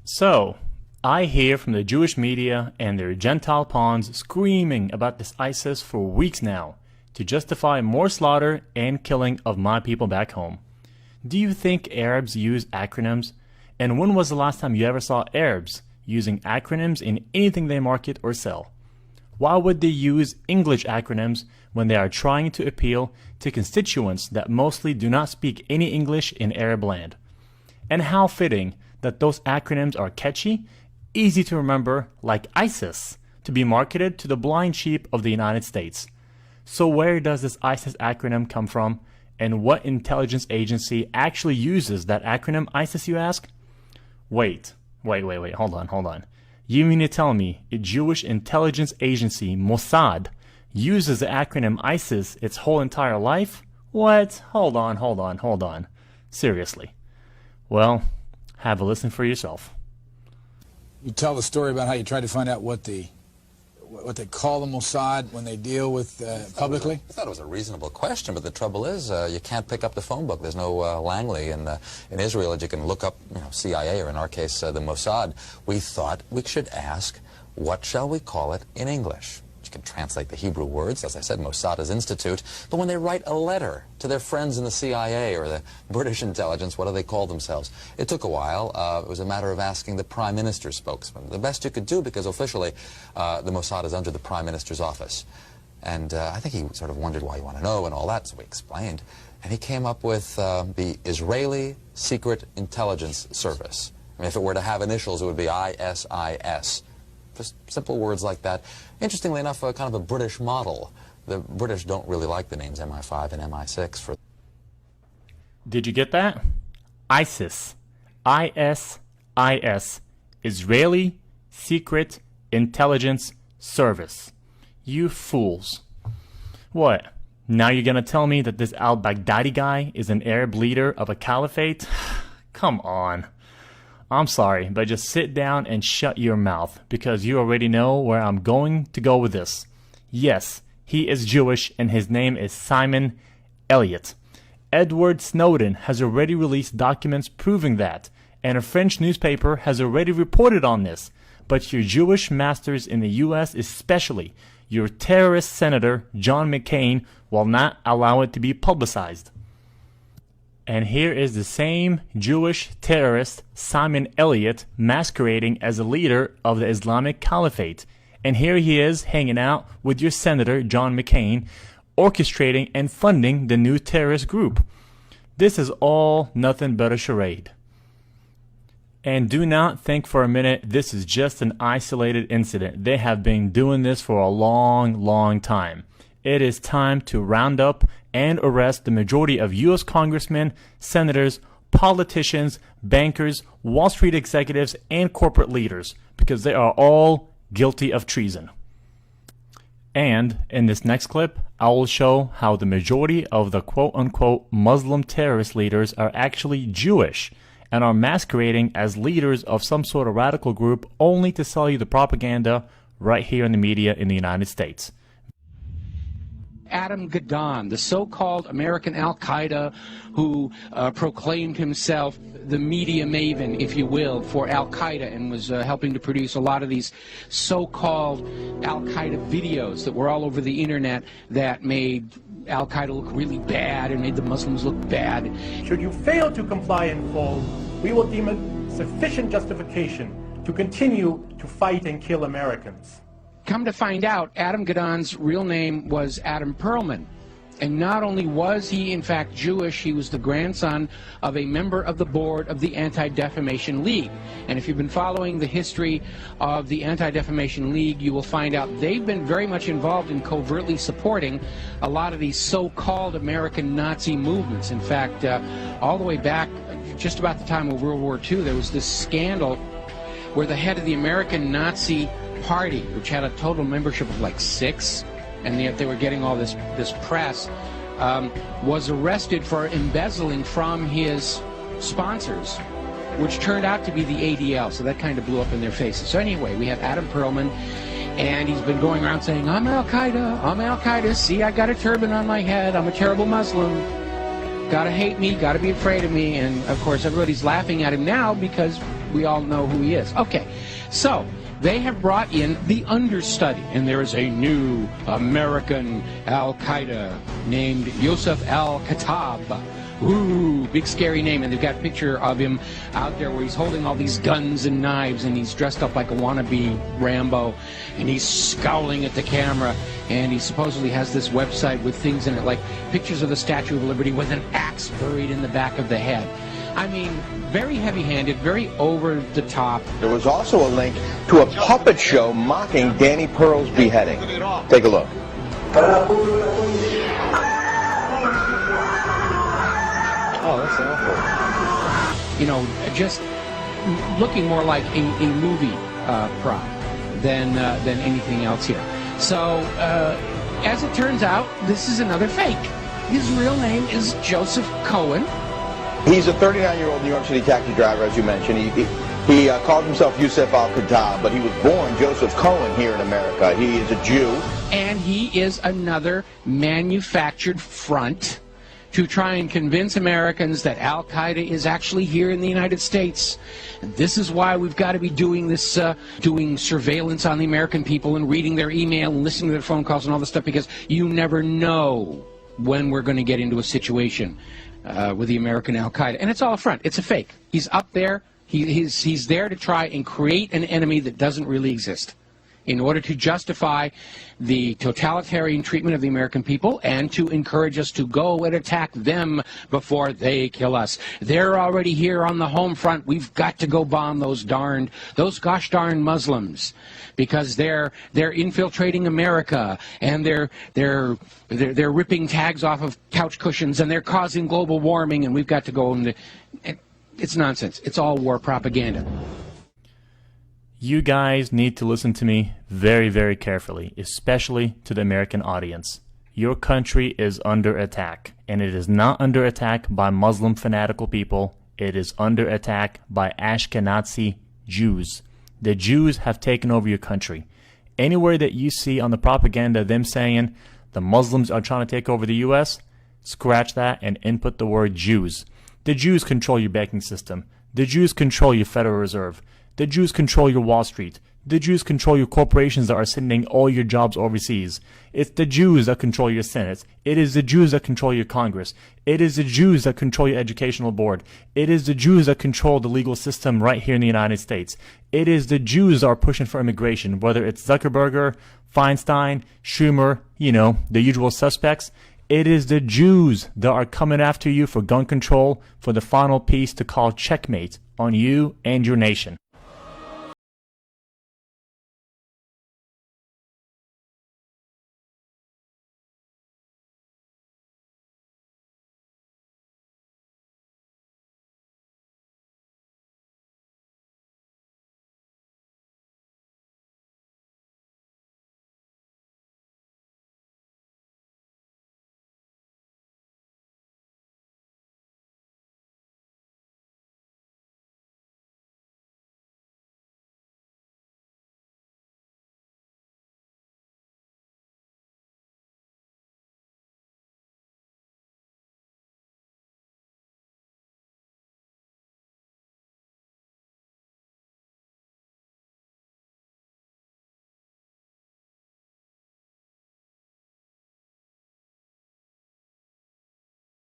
So, I hear from the Jewish media and their Gentile pawns screaming about this ISIS for weeks now to justify more slaughter and killing of my people back home. Do you think Arabs use acronyms? And when was the last time you ever saw Arabs using acronyms in anything they market or sell? Why would they use English acronyms when they are trying to appeal to constituents that mostly do not speak any English in Arab land? And how fitting that those acronyms are catchy, easy to remember, like ISIS, to be marketed to the blind sheep of the United States. So where does this ISIS acronym come from? And what intelligence agency actually uses that acronym ISIS, you ask? Wait, hold on. You mean to tell me a Jewish intelligence agency, Mossad, uses the acronym ISIS its whole entire life? What? Hold on. Seriously. Well, have a listen for yourself. You tell the story about how you tried to find out what they call the Mossad when they deal with publicly? I thought it was a reasonable question, but the trouble is you can't pick up the phone book. There's no Langley in Israel that you can look up, CIA, or in our case, the Mossad. We thought we should ask, what shall we call it in English? You can translate the Hebrew words, as I said, Mossad is institute, but when they write a letter to their friends in the CIA or the British intelligence, what do they call themselves? It took a while. It was a matter of asking the Prime Minister's spokesman. The best you could do, because officially the Mossad is under the Prime Minister's office. And I think he sort of wondered why you want to know and all that, so we explained. And he came up with the Israeli Secret Intelligence Service. I mean, if it were to have initials, it would be ISIS. Just simple words like that. Interestingly enough, kind of a British model. The British don't really like the names MI5 and MI6 for... Did you get that? ISIS. ISIS. Israeli Secret Intelligence Service. You fools. What? Now you're gonna tell me that this al-Baghdadi guy is an Arab leader of a caliphate? Come on. I'm sorry, but just sit down and shut your mouth, because you already know where I'm going to go with this. Yes, he is Jewish, and his name is Simon Elliott. Edward Snowden has already released documents proving that, and a French newspaper has already reported on this. But your Jewish masters in the U.S., especially your terrorist senator, John McCain, will not allow it to be publicized. And here is the same Jewish terrorist, Simon Elliott, masquerading as a leader of the Islamic Caliphate. And here he is hanging out with your Senator, John McCain, orchestrating and funding the new terrorist group. This is all nothing but a charade. And do not think for a minute this is just an isolated incident. They have been doing this for a long time. It is time to round up and arrest the majority of U.S. congressmen, senators, politicians, bankers, Wall Street executives, and corporate leaders, because they are all guilty of treason. And in this next clip, I will show how the majority of the quote-unquote Muslim terrorist leaders are actually Jewish and are masquerading as leaders of some sort of radical group only to sell you the propaganda right here in the media in the United States. Adam Gadon, the so-called American al-Qaeda who proclaimed himself the media maven, if you will, for al-Qaeda, and was helping to produce a lot of these so-called al-Qaeda videos that were all over the internet that made al-Qaeda look really bad and made the Muslims look bad. Should you fail to comply in full, we will deem it sufficient justification to continue to fight and kill Americans. Come to find out, Adam Gadon's real name was Adam Perlman. And not only was he, in fact, Jewish, he was the grandson of a member of the board of the Anti-Defamation League. And if you've been following the history of the Anti-Defamation League, you will find out they've been very much involved in covertly supporting a lot of these so-called American Nazi movements. In fact, all the way back, just about the time of World War II, there was this scandal where the head of the American Nazi Party, which had a total membership of like 6, and yet they were getting all this press, was arrested for embezzling from his sponsors, which turned out to be the ADL, so that kind of blew up in their faces. So anyway, we have Adam Perlman, and he's been going around saying, I'm Al-Qaeda, see, I got a turban on my head, I'm a terrible Muslim, gotta hate me, gotta be afraid of me, and of course everybody's laughing at him now because we all know who he is. Okay, so they have brought in the understudy, and there is a new American Al-Qaeda named Yusuf al-Khattab. Ooh, big scary name, and they've got a picture of him out there where he's holding all these guns and knives, and he's dressed up like a wannabe Rambo, and he's scowling at the camera, and he supposedly has this website with things in it, like pictures of the Statue of Liberty with an axe buried in the back of the head. I mean, very heavy-handed, very over-the-top. There was also a link to a puppet show mocking Danny Pearl's beheading. Take a look. Oh, that's awful. You know, just looking more like a movie prop than anything else here. So, as it turns out, this is another fake. His real name is Joseph Cohen. He's a 39-year-old New York City taxi driver, as you mentioned. He called himself Yusuf al-Khattab, but he was born Joseph Cohen here in America. He is a Jew. And he is another manufactured front to try and convince Americans that Al-Qaeda is actually here in the United States. And this is why we've got to be doing this, doing surveillance on the American people and reading their email and listening to their phone calls and all this stuff, because you never know when we're going to get into a situation with the American Al-Qaeda. And it's all a front. It's a fake. He's up there. He's there to try and create an enemy that doesn't really exist, in order to justify the totalitarian treatment of the American people and to encourage us to go and attack them before they kill us. They're already here on the home front. We've got to go bomb those gosh darn Muslims, because they're infiltrating America, and they're ripping tags off of couch cushions, and they're causing global warming, and we've got to go and it's nonsense. It's all war propaganda. You guys need to listen to me very, very carefully, especially to the American audience. Your country is under attack, and it is not under attack by Muslim fanatical people. It is under attack by Ashkenazi Jews. The Jews have taken over your country. Anywhere that you see on the propaganda them saying the Muslims are trying to take over the U.S., scratch that and input the word Jews. The Jews control your banking system. The Jews control your Federal Reserve. The Jews control your Wall Street. The Jews control your corporations that are sending all your jobs overseas. It's the Jews that control your Senate. It is the Jews that control your Congress. It is the Jews that control your educational board. It is the Jews that control the legal system right here in the United States. It is the Jews that are pushing for immigration, whether it's Zuckerberg, Feinstein, Schumer, the usual suspects. It is the Jews that are coming after you for gun control, for the final piece to call checkmate on you and your nation.